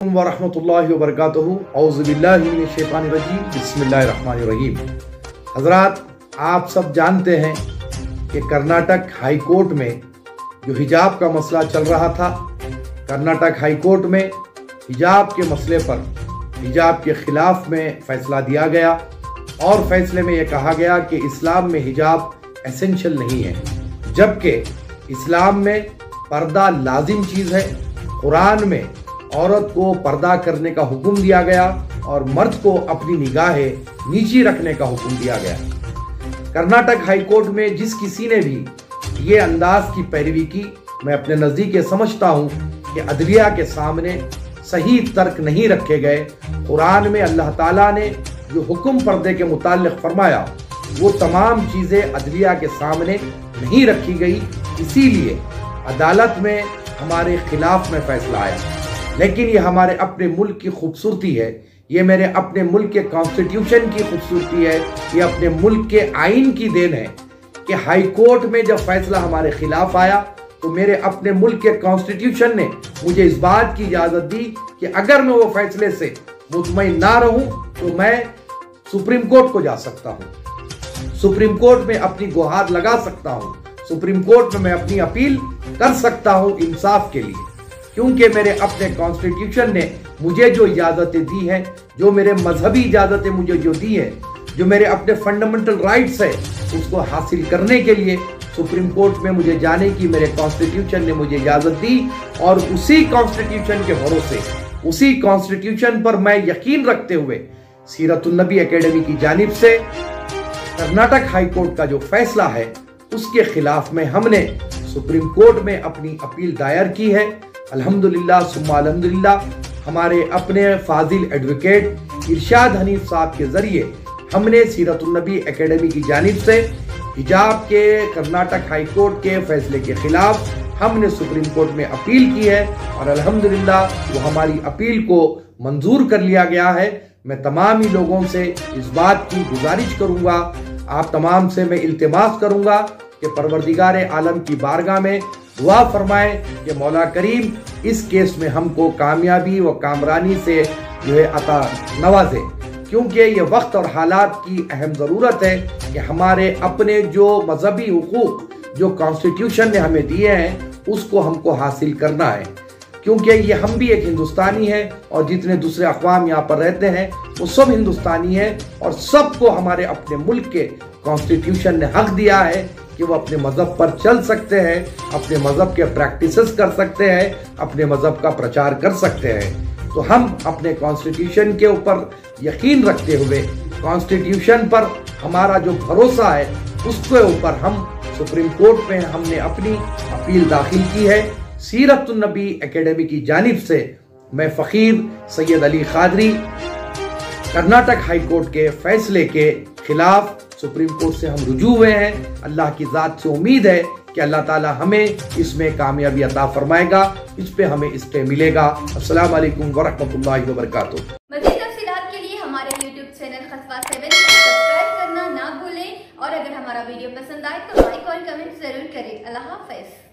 वरहमतुल्लाहि वबरकातुहू औज़ु बिल्लाहि मिनश शैतानिर रजीम बिस्मिल्लाहिर्रहमानिर रहीम। हज़रात, आप सब जानते हैं कि कर्नाटक हाई कोर्ट में जो हिजाब का मसला चल रहा था, कर्नाटक हाई कोर्ट में हिजाब के मसले पर हिजाब के ख़िलाफ़ में फ़ैसला दिया गया और फैसले में यह कहा गया कि इस्लाम में हिजाब एसेंशियल नहीं है, जबकि इस्लाम में पर्दा लाजिम चीज़ है। कुरान में औरत को पर्दा करने का हुक्म दिया गया और मर्द को अपनी निगाहें नीची रखने का हुक्म दिया गया। कर्नाटक हाई कोर्ट में जिस किसी ने भी ये अंदाज की पैरवी की, मैं अपने नज़दीक ये समझता हूँ कि अदलिया के सामने सही तर्क नहीं रखे गए। कुरान में अल्लाह ताला ने जो हुक्म पर्दे के मुताल्लिक़ फरमाया वो तमाम चीज़ें अदलिया के सामने नहीं रखी गई, इसीलिए अदालत में हमारे खिलाफ में फैसला आया। लेकिन ये हमारे अपने मुल्क की खूबसूरती है, ये मेरे अपने मुल्क के कॉन्स्टिट्यूशन की खूबसूरती है, ये अपने मुल्क के आइन की देन है कि हाई कोर्ट में जब फैसला हमारे खिलाफ आया तो मेरे अपने मुल्क के कॉन्स्टिट्यूशन ने मुझे इस बात की इजाज़त दी कि अगर मैं वो फैसले से मुतमईन ना रहूं तो मैं सुप्रीम कोर्ट को जा सकता हूं, सुप्रीम कोर्ट में अपनी गुहार लगा सकता हूं, सुप्रीम कोर्ट में मैं अपनी अपील कर सकता हूं इंसाफ के लिए, क्योंकि मेरे अपने कॉन्स्टिट्यूशन ने मुझे जो इजाज़तें दी हैं, जो मेरे मजहबी इजाज़तें मुझे जो दी है, जो मेरे अपने फंडामेंटल राइट्स है, उसको हासिल करने के लिए सुप्रीम कोर्ट में मुझे जाने की मेरे कॉन्स्टिट्यूशन ने मुझे इजाज़त दी। और उसी कॉन्स्टिट्यूशन के भरोसे, उसी कॉन्स्टिट्यूशन पर मैं यकीन रखते हुए सीरतुन नबी एकेडमी की जानिब से कर्नाटक हाई कोर्ट का जो फैसला है उसके खिलाफ में हमने सुप्रीम कोर्ट में अपनी अपील दायर की है। अल्हम्दुलिल्लाह सुम्मा अल्हम्दुलिल्लाह, हमारे अपने फाजिल एडवोकेट इरशाद हनीफ साहब के जरिए हमने सीरतुन नबी एकेडमी की जानिब से हिजाब के कर्नाटक हाई कोर्ट के फैसले के खिलाफ हमने सुप्रीम कोर्ट में अपील की है और अल्हम्दुलिल्लाह वो हमारी अपील को मंजूर कर लिया गया है। मैं तमाम ही लोगों से इस बात की गुजारिश करूंगा, आप तमाम से मैं इल्तिमास करूंगा कि परवरदिगार आलम की बारगाह में दुआ फरमाए कि मौला करीम इस केस में हमको कामयाबी व कामरानी से जो है अता नवाजे, क्योंकि ये वक्त और हालात की अहम ज़रूरत है कि हमारे अपने जो मजहबी हुकूक जो कॉन्स्टिट्यूशन ने हमें दिए हैं उसको हमको हासिल करना है, क्योंकि ये हम भी एक हिंदुस्तानी है और जितने दूसरे अक़वाम यहाँ पर रहते हैं वो सब हिंदुस्तानी है और सबको हमारे अपने मुल्क के कॉन्स्टिट्यूशन ने हक दिया है कि वो अपने मज़हब पर चल सकते हैं, अपने मज़हब के प्रैक्टिसेस कर सकते हैं, अपने मज़हब का प्रचार कर सकते हैं। तो हम अपने कॉन्स्टिट्यूशन के ऊपर यकीन रखते हुए, कॉन्स्टिट्यूशन पर हमारा जो भरोसा है उसके ऊपर हम सुप्रीम कोर्ट में हमने अपनी अपील दाखिल की है। सीरतुन नबी एकेडमी की जानिब से मैं फ़कीर सैयद अली क़ादरी कर्नाटक हाई कोर्ट के फैसले के खिलाफ सुप्रीम कोर्ट से हम रुजू हुए हैं। अल्लाह की ज़ात से उम्मीद है कि अल्लाह ताला हमें इसमें कामयाबी अता फरमाएगा, इस पे हमें स्टे मिलेगा। अस्सलाम वालेकुम वरहमतुल्लाहि वबरकातुहू। मज़ीद तफ़सीलात के लिए हमारे YouTube चैनल खसवा 7 को सब्सक्राइब करना ना भूलें और अगर हमारा वीडियो पसंद आए तो लाइक और कमेंट जरूर करें। अल्लाह हाफ़िज़।